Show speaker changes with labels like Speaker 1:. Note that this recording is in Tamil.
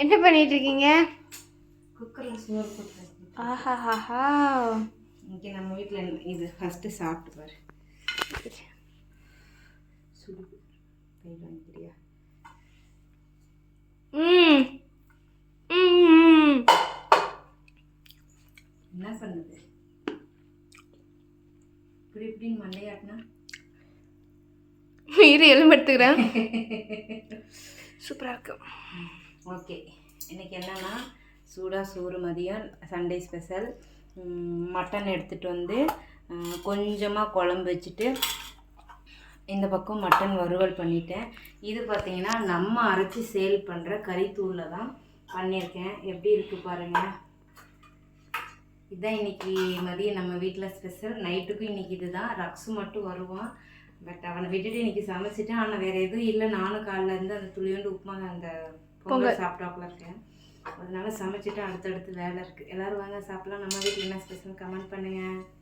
Speaker 1: என்ன பண்ணிட்டு இருக்கீங்க?
Speaker 2: குக்கரில் சோறு போட்டு.
Speaker 1: ஆஹாஹா.
Speaker 2: இங்கே நம்ம வீட்டில் இது ஃபஸ்ட்டு சாப்பிட்டு பாரு. சுடு கை வாங்கிக்கிறியா? என்ன பண்ணுது? இப்படி இப்படின்னு மண்டையாட்டினா
Speaker 1: இரு எலும்பு எடுத்துக்கிறேன். சூப்பராக இருக்கும்.
Speaker 2: ஓகே, இன்றைக்கி என்னென்னா சூடாக சோறு, மதியம் சண்டே ஸ்பெஷல் மட்டன் எடுத்துகிட்டு வந்து கொஞ்சமாக குழம்பு வச்சுட்டு இந்த பக்கம் மட்டன் வறுவல் பண்ணிட்டேன். இது பார்த்திங்கன்னா நம்ம அரைச்சி சேல் பண்ணுற கறித்தூளில் தான் பண்ணியிருக்கேன். எப்படி இருக்குது பாருங்கள். இதுதான் இன்றைக்கி மதியம் நம்ம வீட்டில் ஸ்பெஷல். நைட்டுக்கும் இன்றைக்கி இது தான். ரக்ஸு மட்டும் வருவான், பட் அவனை விட்டுட்டு இன்றைக்கி சமைச்சிட்டேன். ஆனால் வேறு எதுவும் இல்லை. நானும் காலைல இருந்து அந்த துளியோண்டு உப்புமா அந்த பொங்கல் சாப்பிட்டாக்குள்ள இருக்கேன். அதனால சமைச்சிட்டு அடுத்தடுத்து வேலை இருக்குது. எல்லோரும் வாங்க சாப்பிட்லாம். நம்ம வீட்டில் என்ன ஸ்பெஷல் கமெண்ட் பண்ணுங்கள்.